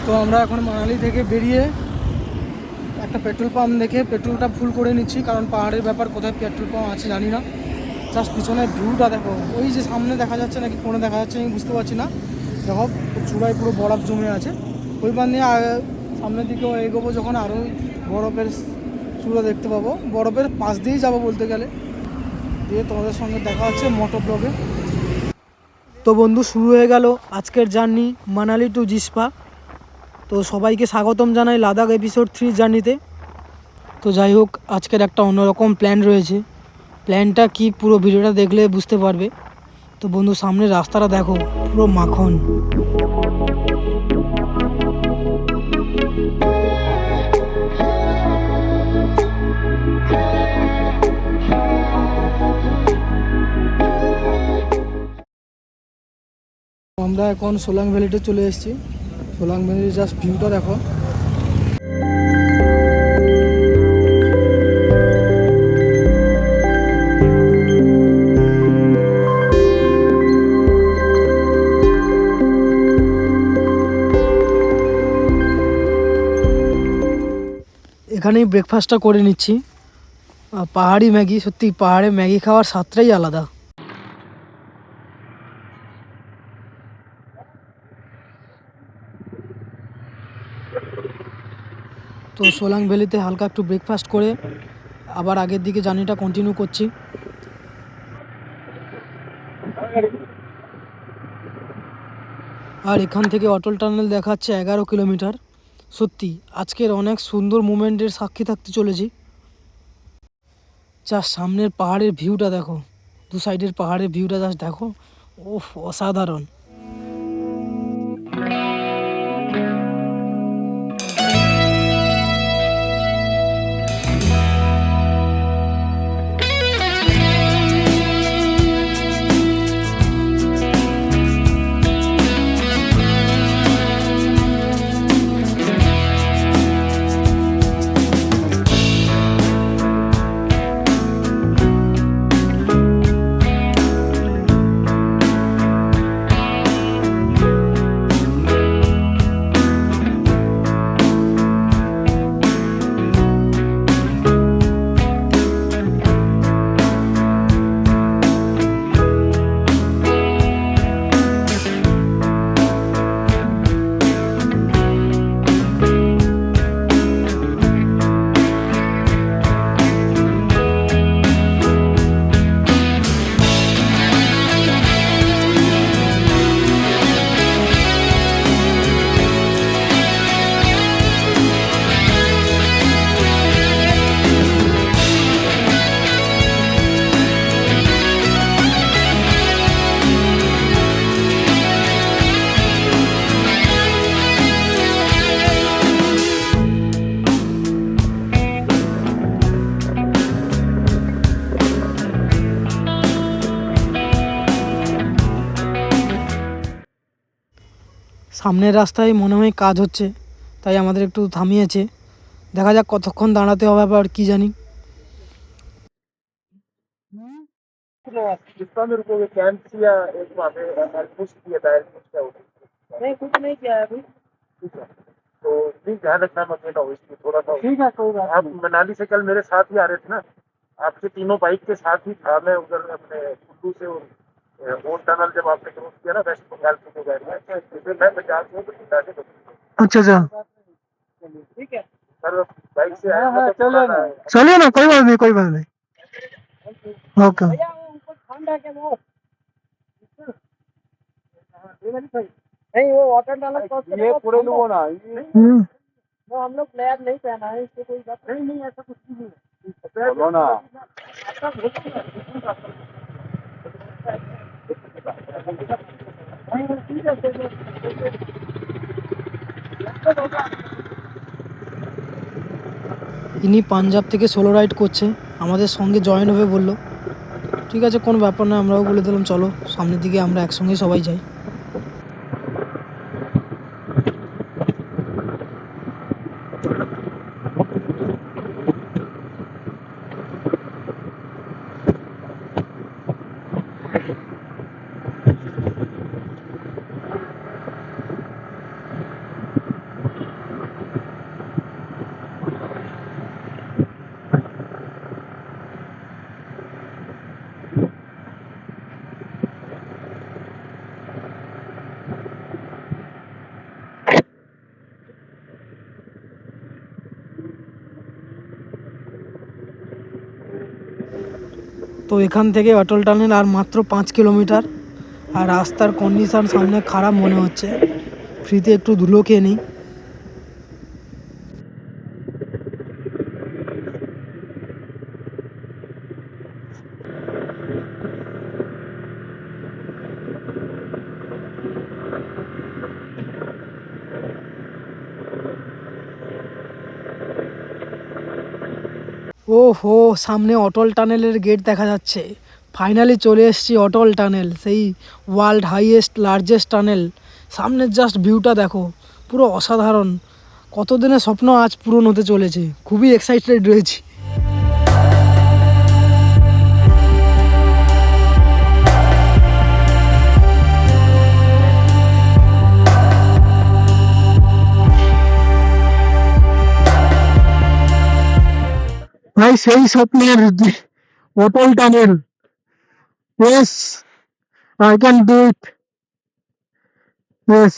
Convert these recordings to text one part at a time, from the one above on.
তো আমরা এখন মানালি থেকে বেরিয়ে একটা পেট্রোল পাম্প দেখে পেট্রোলটা ফুল করে নিচ্ছি, কারণ পাহাড়ের ব্যাপার কোথায় পেট্রোল পাম্প আছে জানি না। জাস্ট পিছনের ভিউটা দেখো, ওই যে সামনে দেখা যাচ্ছে নাকি ফোনে দেখা যাচ্ছে আমি বুঝতে পারছি না। দেখো চূড়ায় পুরো বরফ জমে আছে, ওই পার নিয়ে সামনের দিকেও এগোবো যখন আরও বরফের চূড়া দেখতে পাবো, বরফের পাশ দিয়েই যাবো বলতে গেলে। দিয়ে তোমাদের সঙ্গে দেখা হচ্ছে মোটো ব্লগে। তো বন্ধু শুরু হয়ে গেল আজকের জার্নি মানালি টু জিসপা। তো সবাইকে স্বাগতম জানাই লাদাখ এপিসোড 3 জার্নিতে। তো যাই হোক, আজকের একটা অন্যরকম প্ল্যান রয়েছে। প্ল্যানটা কি পুরো ভিডিওটা দেখলে বুঝতে পারবে। তো বন্ধু সামনের রাস্তাটা দেখো, পুরো মাখন। আমরা এখন সোলাং ভ্যালিতে চলে এসেছি। সোলাং ভ্যালির জাস্ট ভিউটা দেখো। এখানেই ব্রেকফাস্টটা করে নিচ্ছি। পাহাড়ি ম্যাগি, সত্যি পাহাড়ে ম্যাগি খাওয়ার স্বাদটাই আলাদা। তো সোলাং ভ্যালিতে হালকা একটু ব্রেকফাস্ট করে আবার আগের দিকে জার্নিটা কন্টিনিউ করছি। আর এখান থেকে অটল টানেল দেখাচ্ছে 11 কিলোমিটার। সত্যি আজকের অনেক সুন্দর মুমেন্টের সাক্ষী থাকতে চলেছি। জাস্ট সামনের পাহাড়ের ভিউটা দেখো, দু সাইডের পাহাড়ের ভিউটা জাস্ট দেখো, ওফ অসাধারণ। সামনের রাস্তায় মনে হয় কাজ হচ্ছে, তাই আমাদের একটু থামিয়েছে। দেখা যাক কতক্ষণ দাঁড়াতে হবে, আবার কি জানি। नहीं कुछ नहीं किया है अभी। ठीक है, तो प्लीज ध्यान रखना मत लेना हो इसकी थोड़ा सा। ठीक है कोई बात आप मनाली से कल मेरे साथ ही आ रहे थे ना, आपके तीनों बाइक के साथ ही था मैं उधर अपने कुल्लू से ओल्ड टनल जब आपने क्रॉस किया ना वेस्ट बंगाल की जो गाड़ी है, तो मैं बजाज हूँ तो चिंता से अच्छा अच्छा, नहीं। ठीक है सर बाइक से हाँ, आया हाँ, चलो ना। चलिए ना, कोई बात नहीं, कोई बात नहीं। ओके। भैया वो ऊपर ठंडा के वो नहीं वो वाटर डाला तो ये पूरे लोगों ना वो हम लोग प्लेयर नहीं पहना है, इससे कोई बात नहीं। नहीं ऐसा कुछ भी नहीं बोलो ना। आपका ठीक है ইনি পাঞ্জাব থেকে সোলো রাইড করছে, আমাদের সঙ্গে জয়েন হবে বললো। ঠিক আছে, কোনো ব্যাপার না, আমরাও বলে দিলাম চলো সামনের দিকে আমরা একসঙ্গে সবাই যাই। তো এখান থেকে অটল টানেল আর মাত্র 5 কিলোমিটার। আর রাস্তার কন্ডিশন সামনে খারাপ মনে হচ্ছে, ফ্রিতে একটু ধুলো খেয়ে নিই। ও হো, সামনে অটল টানেলের গেট দেখা যাচ্ছে। ফাইনালি চলে এসেছি অটল টানেল, সেই ওয়ার্ল্ড হাইয়েস্ট লার্জেস্ট টানেল। সামনের জাস্ট ভিউটা দেখো, পুরো অসাধারণ। কতদিনের স্বপ্ন আজ পূরণ হতে চলেছে, খুবই এক্সাইটেড রয়েছি। ভাই সেই স্বপ্নের Atal tunnel, yes I can do it, yes.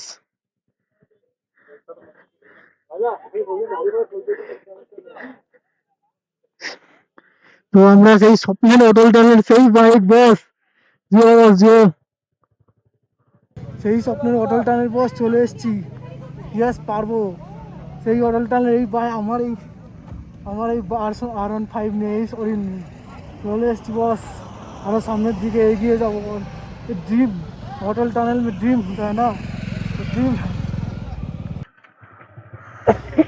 তো আমরা সেই স্বপ্নের অটল টানেল, সেই বাইক বস, জিও বস জিও, সেই স্বপ্নের অটল টানেল বস চলে এসেছি। ইয়েস, পারবো। সেই অটল টানেল এই আমার এই R15 নেই, শরীর নেই, চলে এসেছি বস। আরো সামনের দিকে এগিয়ে যাবো। ড্রিম অটল টানেল মে ড্রিম होता है ना, ড্রিম।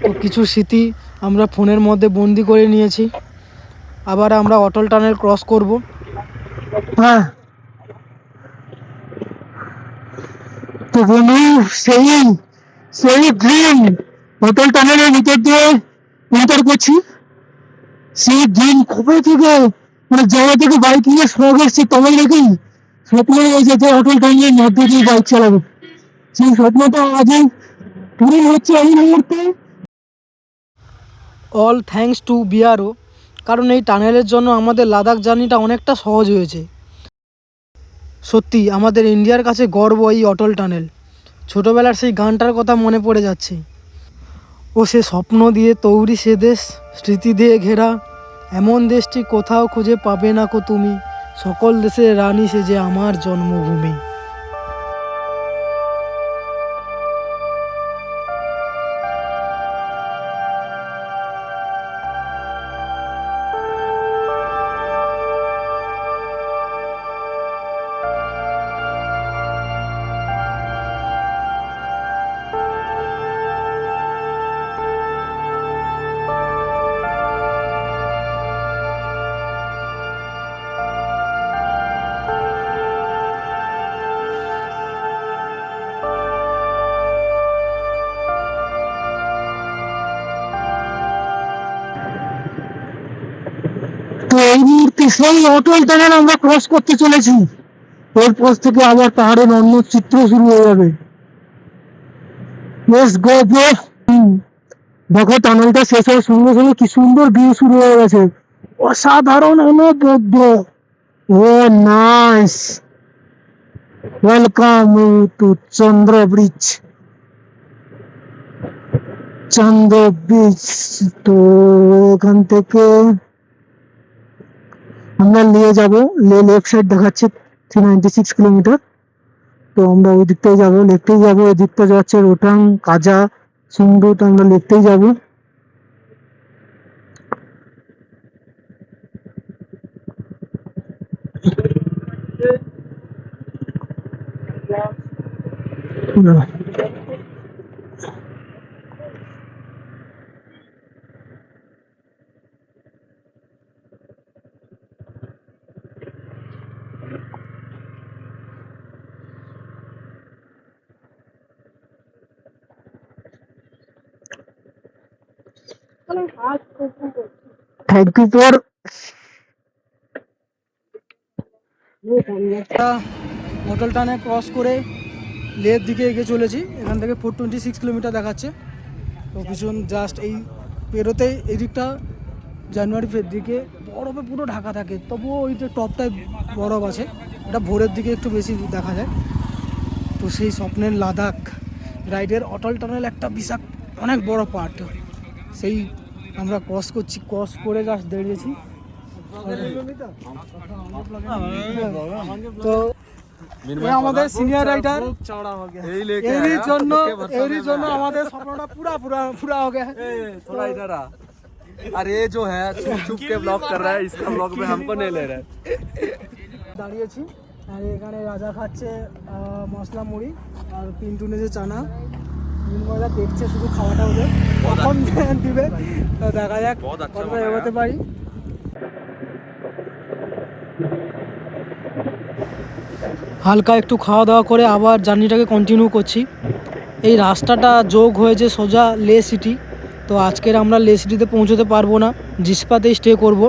তো কিছু স্মৃতি আমরা ফোনের মধ্যে বন্দি করে নিয়েছি। আবার আমরা অটল টানেল ক্রস করব। হ্যাঁ, তো বন্ধু, সেই সেই ড্রিম অটল টানেলের ভিতর দিয়ে এন্টার করছি। সেই ড্রিম কবে থেকে, মানে জায়গা থেকে বাইক নিয়ে শখ এসছে তবে দেখি স্বপ্ন হয়েছে যে অটল টানেলের মধ্যে দিয়ে বাইক চালাবো। সেই স্বপ্নটা আজই পূরণ হচ্ছে এই মুহূর্তে। অল থ্যাঙ্কস টু বিআরও, কারণ এই টানেলের জন্য আমাদের লাদাখ জার্নিটা অনেকটা সহজ হয়েছে। সত্যি আমাদের ইন্ডিয়ার কাছে গর্ব এই অটল টানেল। ছোটোবেলার সেই গানটার কথা মনে পড়ে যাচ্ছে। ও সে স্বপ্ন দিয়ে তৈরি সে দেশ, স্মৃতি দিয়ে ঘেরা, এমন দেশটি কোথাও খুঁজে পাবে না কো তুমি, সকল দেশের রানী সে যে আমার জন্মভূমি। তো এই মুহূর্তে সেই অটল টানেল আমরা ক্রস করতে চলেছি। এরপর থেকে আবার পাহাড়ের অন্য চিত্র শুরু হয়ে যাবে। Let's go bro. দেখো টানেলটা শেষ হওয়ার সঙ্গে সঙ্গে কি সুন্দর ভিউ শুরু হয়ে গেছে, অসাধারণ, অনবদ্য। Oh nice, welcome to Chandra bridge. Chandra bridge, তো এখান থেকে আমরা নিয়ে যাব, লেফট সাইড দেখাচ্ছে 396 কিলোমিটার। তো আমরা ওই দিকটাই যাবো, লেফটেই যাবো। ওই দিকটা যাচ্ছে রোটাং, কাজা, সুন্দর, তো আমরা লেফটেই যাবো। থ্যাংক ইউ ফর হোটেল টানে ক্রস করে লের দিকে এগিয়ে চলেছি। এখান থেকে 426 কিলোমিটার দেখাচ্ছে। তো ভীষণ জাস্ট এই পেরোতে এই দিকটা জানুয়ারি ফের দিকে বরফে পুরো ঢাকা থাকে, তবুও ওই যে টপটায় বরফ আছে, এটা ভোরের দিকে একটু বেশি দেখা যায়। তো সেই স্বপ্নের লাদাখ রাইডের অটল টানেল একটা বিশাল অনেক বড় পার্ট, সেই আমরা ক্রস করছি। ক্রস করে জাস্ট দাঁড়িয়েছি, তো ये আমাদের সিনিয়র রাইটার এরই জন্য আমাদের স্বপ্নটা পুরা পুরা পুরা हो गया है। थोड़ा इधर आ। अरे ये जो है छुप छुप के ब्लॉग कर रहा है, इसका ब्लॉग में हमको नहीं ले रहा है। দাঁড়িয়েছি আর এখানে রাজা খাচ্ছে মশলা মুড়ি আর পিন্টু নেছে চানা। মজা দেখছে শুধু খাওয়াটা ওদের কখন দিবে, তো দেখা যাক কতটা এগোতে পারি। হালকা একটু খাওয়া দাওয়া করে আবার জার্নিটাকে কন্টিনিউ করছি। এই রাস্তাটা যোগ হয়েছে সোজা লে সিটি, তো আজকের আমরা লে সিটিতে পৌঁছতে পারবো না, জিসপাতেই স্টে করব।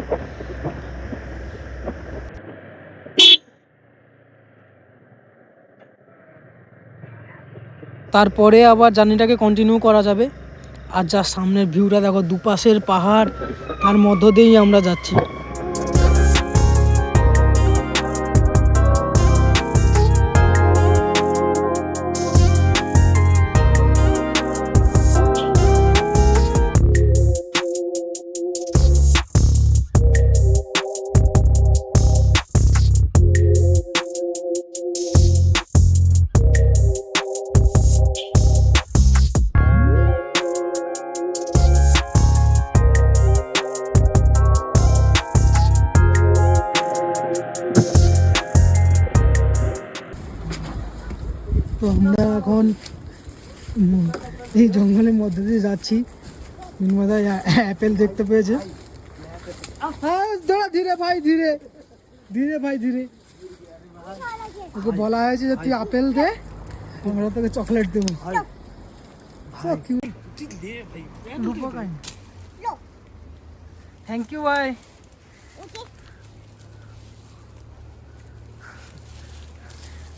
তারপরে আবার জার্নিটাকে কন্টিনিউ করা যাবে। আর যা সামনের ভিউটা দেখো, দুপাশের পাহাড়, তার মধ্য দিয়েই আমরা যাচ্ছি। তো আমরা এখন এই জঙ্গলের মধ্যে দিয়ে যাচ্ছি। মিনমাদায় অ্যাপেল দেখতে পেয়েছে। হ্যাঁ দাঁড়া, ধীরে ভাই ধীরে, ধীরে ভাই ধীরে। ওকে বলা হয়েছে যে তুই আপেল দে, আমরা তোকে চকলেট দেবো। থ্যাংক ইউ ভাই।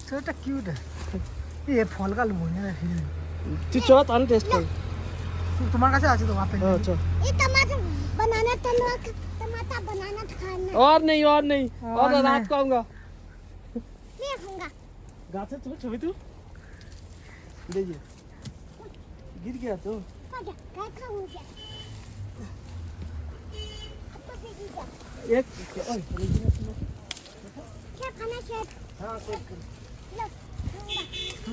ছোটটা কিউট। ये फल का लोने है फिर तू चलो तान टेस्ट कर। तुम्हारे काছে আছে তো আপেল। अच्छा ये टमाटर बनाना टमाटर बनाना खाना और नहीं और और रात को आऊंगा। नहीं खाऊंगा। गाछ से चलो छवि तू देखिए गिर गया तो क्या खाऊंगा एक ओए क्या खाना शेफ। हां सेट कर।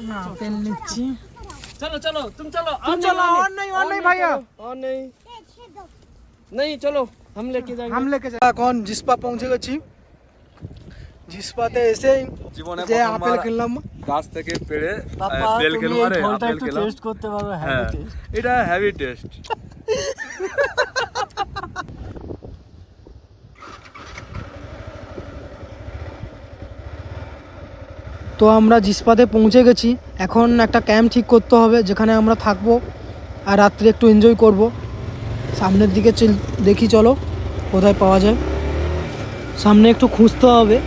না আপেল নিচ্ছি। चलो चलो तुम चलो तुम चलो, और नहीं भैया, और नहीं चलो हम लेके जाएंगे। हम लेके যাই। এখন জিসপা পৌঁছে গেছি। জিসপাতে এসেই জীবনে যে আপেল প্রথমবার কিনলাম। গাছ থেকে পেড়ে পাপা বেল তুমি খেলাম। এই আরে ফলটা আপেল একটু খেলাম। টেস্ট করতে পারো। হ্যাঁ এটা হেভি টেস্ট। তো আমরা জিসপাতে পৌঁছে গেছি। এখন একটা ক্যাম্প ঠিক করতে হবে যেখানে আমরা থাকবো আর রাত্রে একটু এনজয় করব। সামনের দিকে দেখি চলো কোথায় পাওয়া যায়, সামনে একটু খুঁজতে হবে।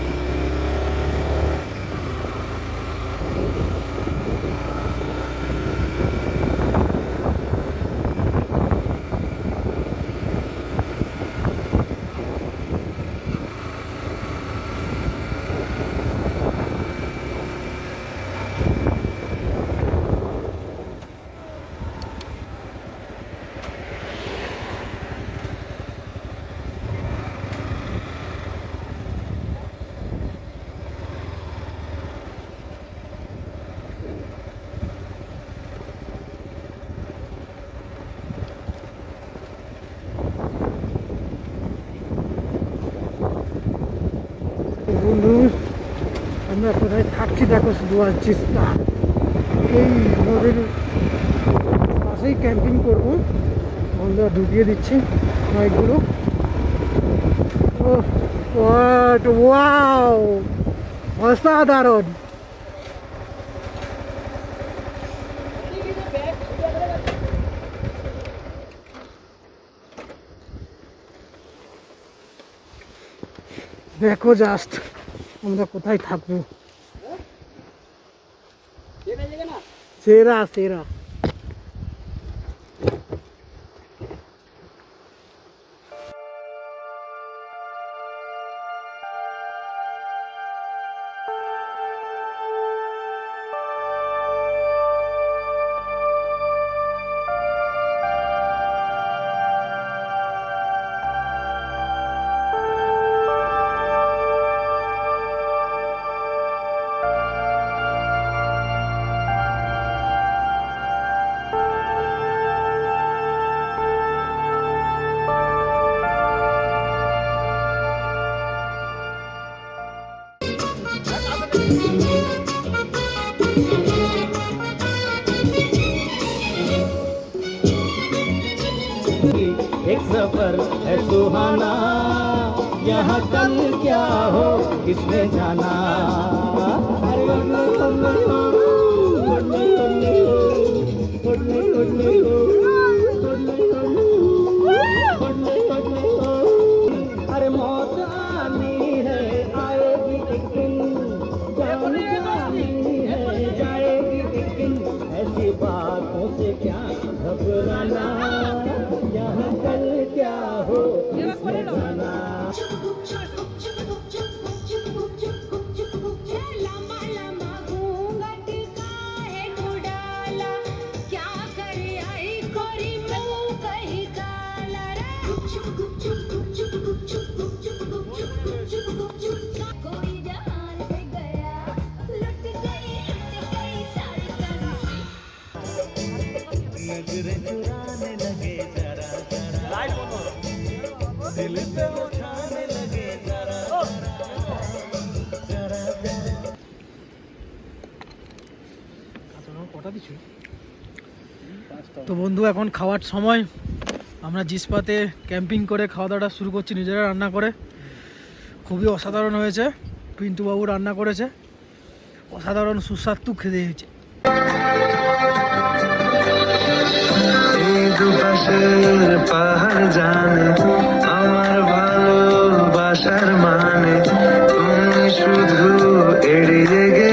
বন্ধু আমরা কোথায় থাকছি দেখো, শুধু আর জিসপা। এই নদীর পাশেই ক্যাম্পিং করবো। বন্ধুরা ঢুকিয়ে দিচ্ছি বাইকগুলো। ওয়াও অসাধারণ। দেখো জাস্ট আমরা কোথায় থাকবো। সেরা সেরা। सफर है सुहाना, यहाँ कल क्या हो किसने जाना। अरे उड़ने उड़ने उड़ने उड़ने उड़ने उड़ने उड़ने उड़ने। अरे मौत आनी है आएगी एक दिन, जान जानी है जाएगी एक दिन, ऐसी बातों से क्या घबराना, यहाँ कल क्या हो किसने जाना। लम्बा लम्बा घूंघट का है उड़ाला, क्या करे आई कोरी मुंह कहीं काला रे। कोई जहान से गया, लुट गई सारी कलसी। नजरें चुराने लगे जरा जरा, दिल पे उठाने लगे जरा जरा जरा। কটা দিচ্ছ? তো বন্ধু এখন খাওয়ার সময়, আমরা জিসপাতে ক্যাম্পিং করে খাওয়া দাওয়াটা শুরু করছি নিজেরা রান্না করে। খুবই অসাধারণ হয়েছে, পিন্টুবাবু রান্না করেছে, অসাধারণ সুস্বাদু খেতে হয়েছে। দুপাশের পাহাড় জানে আমার ভালোবাসার মানে, তুমি শুধু এড়িয়ে